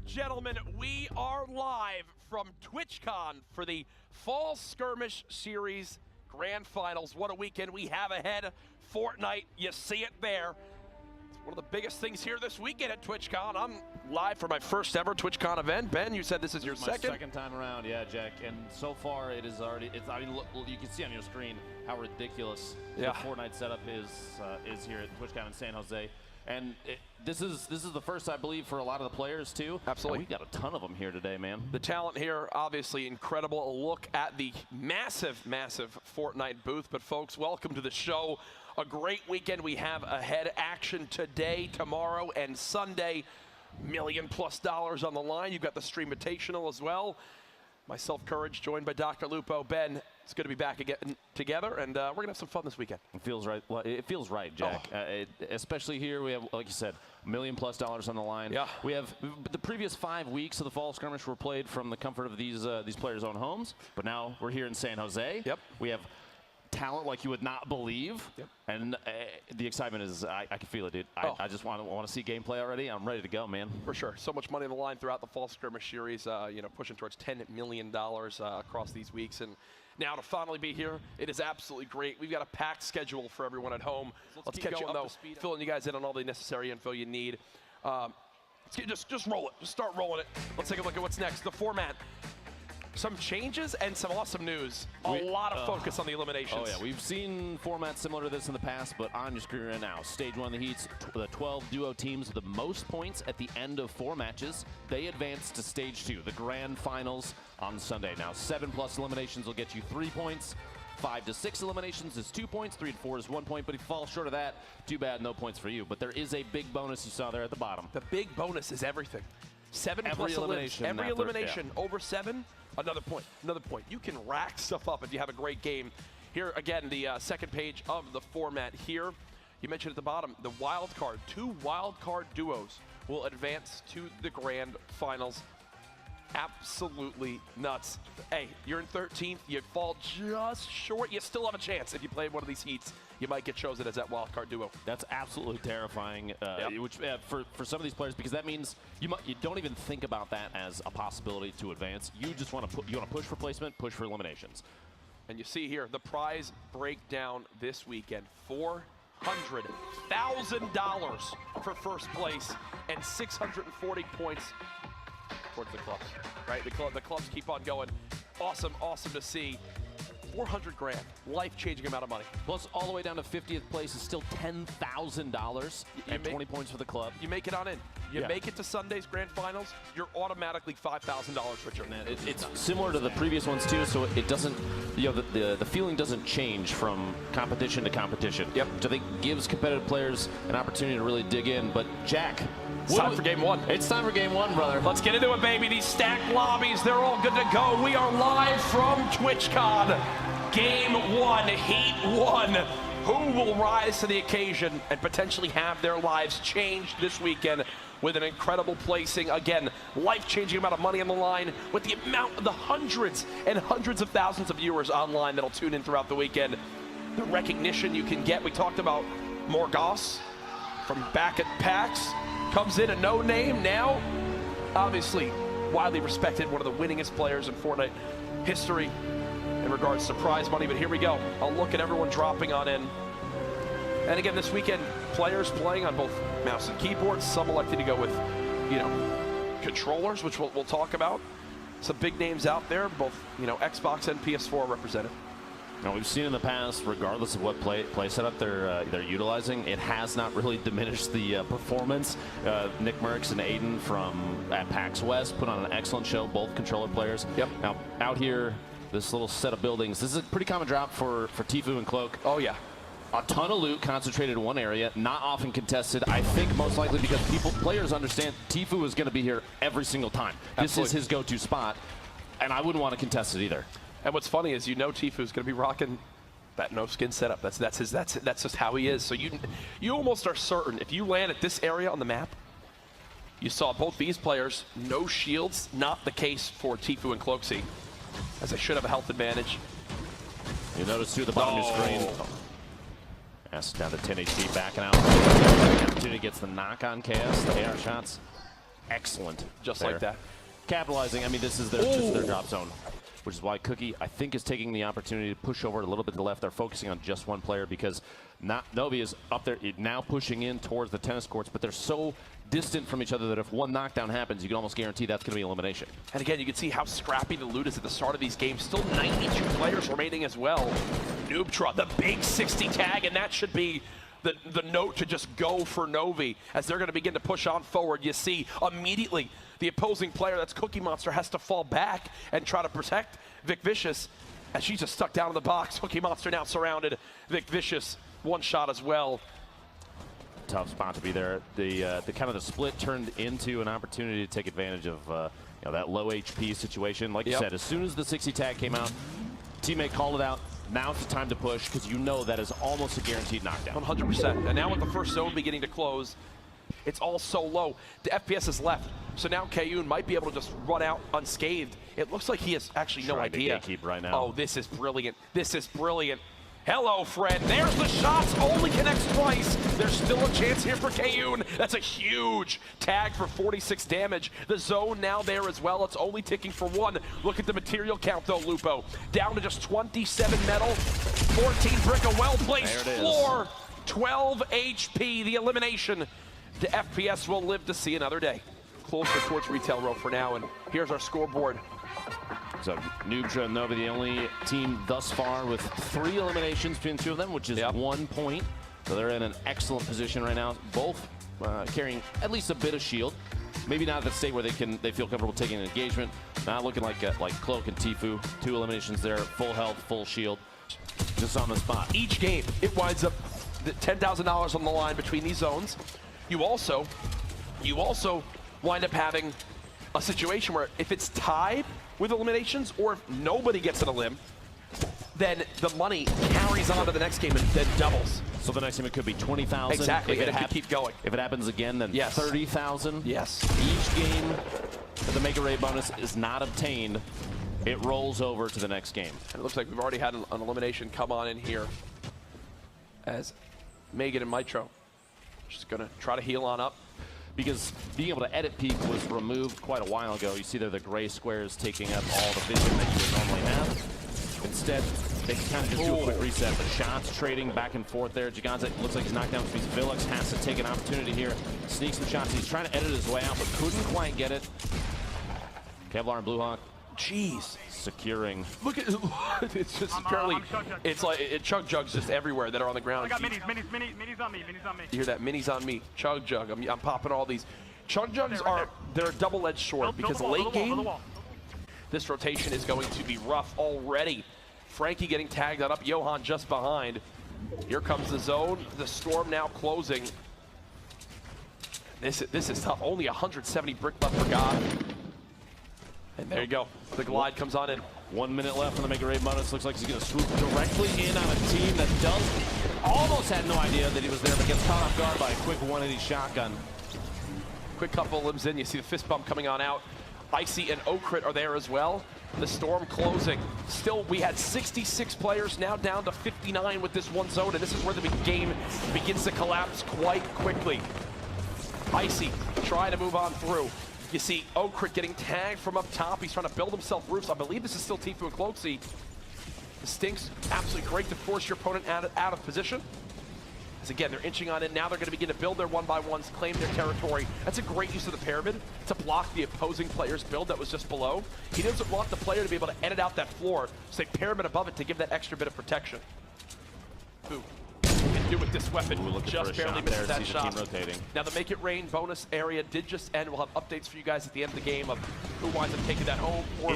Gentlemen, we are live from TwitchCon for the Fall Skirmish Series Grand Finals. What a weekend we have ahead. Fortnite, you see it there. It's one of the biggest things here this weekend at TwitchCon. I'm live for my first ever TwitchCon event. Ben, you said this is your second time around, yeah, Jack. And so far, it's already. You can see on your screen how ridiculous the Fortnite setup is here at TwitchCon in San Jose. And this is the first, I believe, for a lot of the players too. Absolutely. And we've got a ton of them here today, man. The talent here, obviously incredible. A look at the massive, massive Fortnite booth. But folks, welcome to the show. A great weekend we have ahead. Action today, tomorrow, and Sunday. $1 million+ on the line. You've got the Streamitational as well. Myself, Courage, joined by Dr. Lupo. Ben, it's good to be back again together, and we're gonna have some fun this weekend. It feels right. Well, it feels right, Jack. Especially here, we have, like you said, $1 million+ on the line. Yeah. We have the previous 5 weeks of the Fall Skirmish were played from the comfort of these players' own homes, but now we're here in San Jose. Yep. We have talent like you would not believe, and the excitement is, I can feel it, dude. I just want to see gameplay already. I'm ready to go, man. For sure. So much money on the line throughout the Fall Skirmish Series, you know, pushing towards $10 million across these weeks. And now to finally be here, it is absolutely great. We've got a packed schedule for everyone at home. Let's catch you up though, filling you guys in on all the necessary info you need. Just roll it. Just start rolling it. Let's take a look at what's next. The format. Some changes and some awesome news. A lot of focus on the eliminations. Oh yeah, we've seen formats similar to this in the past, but on your screen right now, Stage 1 of the Heats, the 12 duo teams with the most points at the end of 4 matches, they advance to Stage 2, the Grand Finals on Sunday. Now, 7+ eliminations will get you 3 points. 5 to 6 eliminations is 2 points, 3 to 4 is 1 point, but if you fall short of that, too bad, no points for you. But there is a big bonus you saw there at the bottom. The big bonus is everything. 7+ elimination. Every elimination over 7, another point, another point. You can rack stuff up if you have a great game. Here again, the second page of the format here. You mentioned at the bottom, the wild card. 2 wild card duos will advance to the Grand Finals. Absolutely nuts. Hey, you're in 13th, you fall just short, you still have a chance. If you play one of these heats, you might get chosen as that wild card duo. That's absolutely terrifying, which for some of these players, because that means you don't even think about that as a possibility to advance. You just want to push for placement, push for eliminations. And you see here the prize breakdown this weekend: $400,000 for first place and 640 points towards the clubs, right? The clubs keep on going. Awesome, awesome to see. 400 grand, life-changing amount of money. Plus, all the way down to 50th place is still $10,000 and 20 points for the club. You make it on in. You make it to Sunday's Grand Finals, you're automatically $5,000 richer. Man, it's similar to the previous ones too, so it doesn't, you know, the feeling doesn't change from competition to competition. Yep. Which I think gives competitive players an opportunity to really dig in. But Jack, it's time for game 1. It's time for game 1, brother. Let's get into it, baby. These stacked lobbies, they're all good to go. We are live from TwitchCon. Game 1, Heat 1. Who will rise to the occasion and potentially have their lives changed this weekend with an incredible placing? Again, life-changing amount of money on the line with the amount of the hundreds and hundreds of thousands of viewers online that'll tune in throughout the weekend. The recognition you can get. We talked about Morgas from back at PAX. Comes in a no-name now. Obviously, widely respected, one of the winningest players in Fortnite history in regards to prize money. But here we go. I'll look at everyone dropping on in. And again, this weekend, players playing on both mouse and keyboards. Some elected to go with, you know, controllers, which we'll talk about. Some big names out there, both, you know, Xbox and PS4 represented. Now, we've seen in the past, regardless of what play setup they're utilizing, it has not really diminished the performance. Nick Merckx and Aiden at PAX West put on an excellent show, both controller players. Yep. Now, out here, this little set of buildings, this is a pretty common drop for Tfue and Cloak. Oh, yeah. A ton of loot concentrated in one area, not often contested. I think most likely because players understand Tfue is going to be here every single time. Absolutely. This is his go-to spot, and I wouldn't want to contest it either. And what's funny is, you know, Tfue is going to be rocking that no skin setup. That's just how he is. So you almost are certain if you land at this area on the map. You saw both these players, no shields, not the case for Tfue and Cloaksy, as they should have a health advantage. You notice through the bottom of your screen. S down to 10 HP, backing out. Opportunity gets the knock on chaos, the AR shots. excellent. Just there. like that. Capitalizing, I mean, this is their drop zone, which is why Cookie, I think, is taking the opportunity to push over a little bit to the left. They're focusing on just one player because Novi is up there now pushing in towards the tennis courts, but they're so distant from each other that if one knockdown happens, you can almost guarantee that's going to be elimination. And again, you can see how scrappy the loot is at the start of these games. Still 92 players remaining as well. Noobtra, the big 60 tag, and that should be the note to just go for Novi as they're going to begin to push on forward. You see immediately the opposing player, that's Cookie Monster, has to fall back and try to protect Vic Vicious as she's just stuck down in the box. Cookie Monster now surrounded. Vic Vicious, one shot as well. Tough spot to be there. The kind of the split turned into an opportunity to take advantage of that low HP situation. Like you said, as soon as the 60 tag came out, teammate called it out. Now it's the time to push because you know that is almost a guaranteed knockdown. 100%. And now with the first zone beginning to close, it's all so low. The FPS is left. So now Kayun might be able to just run out unscathed. It looks like he has actually no idea. To gatekeep right now. Oh, this is brilliant. This is brilliant. Hello, Fred. There's the shots. Only connects twice. There's still a chance here for Kayun. That's a huge tag for 46 damage. The zone now there as well. It's only ticking for one. Look at the material count, though, Lupo. Down to just 27 metal, 14 brick, a well-placed floor, 12 HP. The elimination. The FPS will live to see another day. Closer towards retail row for now, and here's our scoreboard. So Noobtra and Nova, the only team thus far with 3 eliminations between the two of them, which is 1 point. So they're in an excellent position right now, both carrying at least a bit of shield. Maybe not at the state where they feel comfortable taking an engagement. Not looking like Cloak and Tfue. 2 eliminations there, full health, full shield, just on the spot. Each game, it winds up $10,000 on the line between these zones. You also wind up having a situation where if it's tied with eliminations, or if nobody gets an elim, then the money carries on to the next game and then doubles. So the next game it could be 20,000. Exactly, and it could keep going. If it happens again, then 30,000. Yes. Each game that the Make It Raid bonus is not obtained, it rolls over to the next game. And it looks like we've already had an elimination come on in here as Megan and Mitro just gonna try to heal on up. Because being able to edit peak was removed quite a while ago. You see there the gray squares taking up all the vision that you would normally have. Instead, they can kind of just do a quick reset. The shots trading back and forth there. Giganza looks like he's knocked down, which means Villix has to take an opportunity here. Sneak some shots. He's trying to edit his way out, but couldn't quite get it. Kevlar and Bluehawk. Jeez. Securing. Look at it's just apparently it's like chug jugs just everywhere that are on the ground. I got minis on me. You hear that? Minis on me. Chug jug. I'm popping all these. Chug jugs they're a double-edged sword because late game this rotation is going to be rough already. Frankie getting tagged up. Johan just behind. Here comes the zone. The storm now closing. This is tough. Only 170 brick left for God. And there you go. The glide comes on in. 1 minute left on the Make It Raid bonus. Looks like he's going to swoop directly in on a team that almost had no idea that he was there, but gets caught off guard by a quick 180 shotgun. Quick couple of limbs in. You see the fist bump coming on out. Icy and Okrit are there as well. The storm closing. Still, we had 66 players, now down to 59 with this one zone, and this is where the game begins to collapse quite quickly. Icy trying to move on through. You see Okrit getting tagged from up top. He's trying to build himself roofs. I believe this is still Tfue and Cloaksy. The stinks, absolutely great to force your opponent out of position. As again, they're inching on in. Now they're going to begin to build their one-by-ones, claim their territory. That's a great use of the pyramid to block the opposing player's build that was just below. He doesn't want the player to be able to edit out that floor, so they pyramid above it to give that extra bit of protection. Ooh. Can do with this weapon. Just barely misses that shot. Now the Make It Rain bonus area did just end. We'll have updates for you guys at the end of the game of who winds up taking that home, or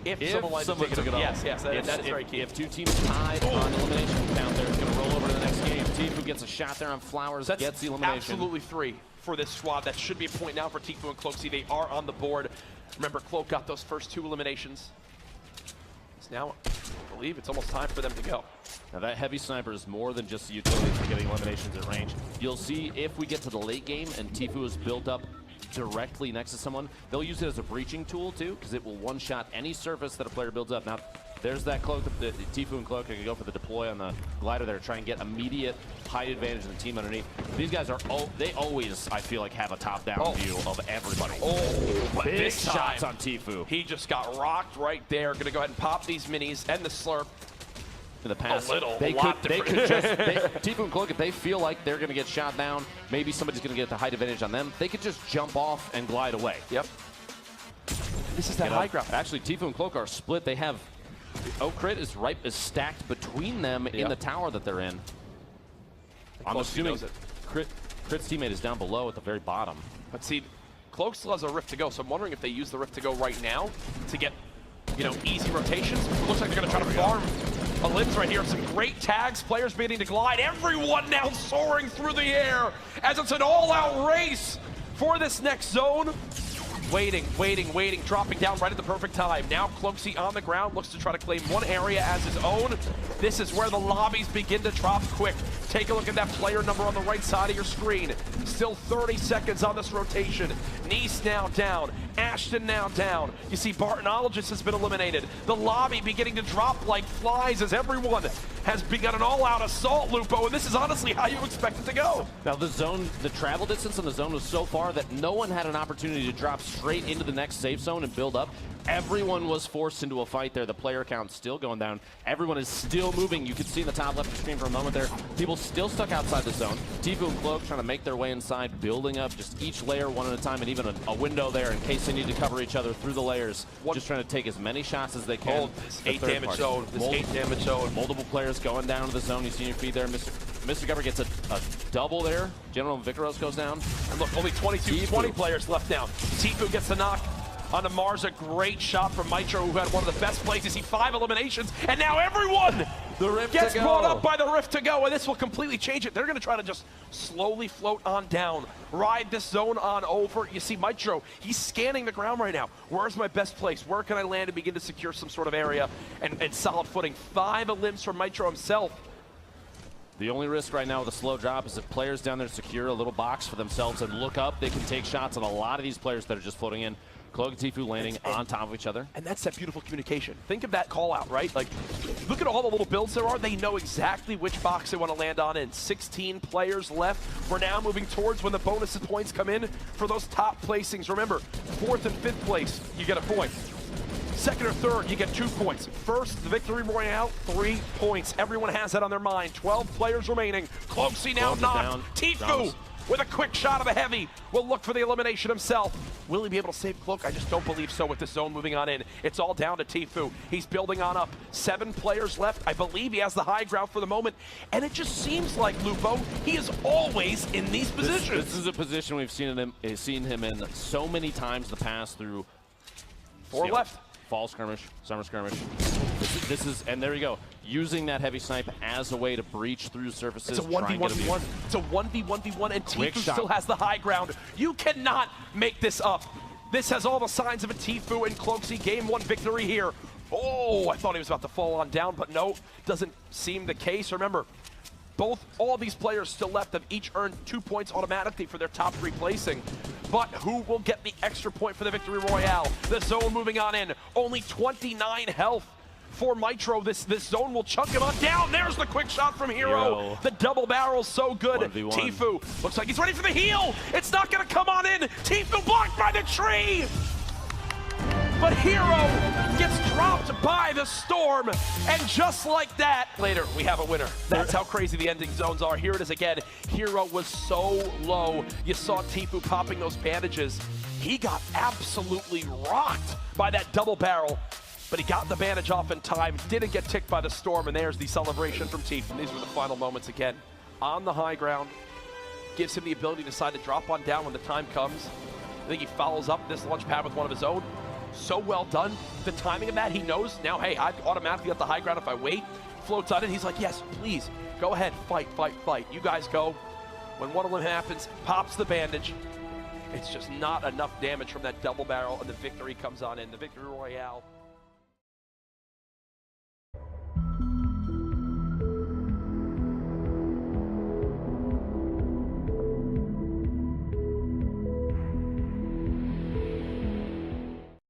if someone winds up taking it home. Yes, that is very key. If 2 teams tied on elimination count there, it's going to roll over to the next game. Tfue gets a shot there on Flowers, gets the elimination. Absolutely 3 for this squad. That should be a point now for Tfue and Cloaksy. They are on the board. Remember, Cloak got those first 2 eliminations. It's now, I believe, it's almost time for them to go. Now that heavy sniper is more than just the utility for getting eliminations at range. You'll see if we get to the late game and Tfue is built up directly next to someone, they'll use it as a breaching tool too, because it will one-shot any surface that a player builds up. Now, there's that Cloak, the Tfue and Cloak can go for the deploy on the glider there, try and get immediate height advantage of the team underneath. These guys are, they always, I feel like, have a top-down view of everybody. But Big this shots time, on Tfue. he just got rocked right there. Gonna go ahead and pop these minis and the slurp. In the past, Tfue and Cloak, if they feel like they're going to get shot down, maybe somebody's going to get the height advantage on them, they could just jump off and glide away. Yep. This is that high ground. Actually, Tfue and Cloak are split. They have Crit is stacked between them in the tower that they're in. I'm assuming Crit's teammate is down below at the very bottom. But see, Cloak still has a rift to go, so I'm wondering if they use the rift to go right now to get, you know, easy rotations. Looks like they're going to try to farm a limbs right here. Some great tags, players beginning to glide. Everyone now soaring through the air as it's an all-out race for this next zone. Waiting, dropping down right at the perfect time. Now Cloaksy on the ground, looks to try to claim one area as his own. This is where the lobbies begin to drop quick. Take a look at that player number on the right side of your screen. Still 30 seconds on this rotation. Nice now down, Ashton now down. You see Bartonologist has been eliminated. The lobby beginning to drop like flies as everyone has begun an all-out assault, Lupo, and this is honestly how you expect it to go. Now the zone, the travel distance in the zone was so far that no one had an opportunity to drop straight into the next safe zone and build up. Everyone was forced into a fight there. The player count still going down. Everyone is still moving. You could see in the top left of the screen for a moment there. People still stuck outside the zone. Tfue and Cloak trying to make their way inside, building up just each layer one at a time, and even a window there in case they need to cover each other through the layers. Just trying to take as many shots as they can. This 8 damage zone. This 8 damage zone. Multiple players going down to the zone. You see your feed there. Mr. Gubber gets a double there. General Vicaros goes down. And look, only 20 players left now. Tfue gets the knock on the Mars. A great shot from Mitro, who had one of the best plays. You see 5 eliminations, and now everyone gets brought up by the Rift to go, and this will completely change it. They're going to try to just slowly float on down, ride this zone on over. You see Mitro, he's scanning the ground right now. Where's my best place? Where can I land and begin to secure some sort of area and solid footing? 5 elims from Mitro himself. The only risk right now with a slow drop is if players down there secure a little box for themselves and look up, they can take shots on a lot of these players that are just floating in. Cloak and Tfue landing on top of each other. And that's that beautiful communication. Think of that call out, right? Like, look at all the little builds there are. They know exactly which box they want to land on in. 16 players left. We're now moving towards when the bonus points come in for those top placings. Remember, 4th and 5th place, you get a point. 2nd or 3rd, you get 2 points. First, the Victory Royale, 3 points. Everyone has that on their mind. 12 players remaining. Cloaksy now knocked. Tfue with a quick shot of a heavy will look for the elimination himself. Will he be able to save Cloak? I just don't believe so with this zone moving on in. It's all down to Tfue. He's building on up. 7 players left. I believe he has the high ground for the moment. And it just seems like, Lupo, he is always in these positions. This is a position we've seen him in so many times in the past through 4 left. Fall skirmish, summer skirmish. This is, and there you go, using that heavy snipe as a way to breach through surfaces. It's a 1v1v1. It's a 1v1v1, and Tfue still has the high ground. You cannot make this up. This has all the signs of a Tfue and Cloaksy Game 1 victory here. Oh, I thought he was about to fall on down, but no, doesn't seem the case. Remember, all these players still left have each earned 2 points automatically for their top 3 placing. But who will get the extra point for the Victory Royale? The zone moving on in. Only 29 health for Mitro. This zone will chunk him on down. There's the quick shot from Hero. The double barrel's so good. 1v1. Tfue looks like he's ready for the heal. It's not going to come on in. Tfue blocked by the tree. But Hero gets dropped by the storm, and just like that, later we have a winner. That's how crazy the ending zones are. Here it is again. Hero was so low. You saw Tfue popping those bandages. He got absolutely rocked by that double barrel, but he got the bandage off in time, didn't get ticked by the storm, and there's the celebration from Tfue. These were the final moments again. On the high ground, gives him the ability to decide to drop on down when the time comes. I think he follows up this launch pad with one of his own. So well done. The timing of that, he knows now, hey, I automatically got the high ground if I wait. Floats on it. He's like, yes, please, go ahead, fight. You guys go. When one of them happens, pops the bandage. It's just not enough damage from that double barrel, and the victory comes on in. The Victory Royale.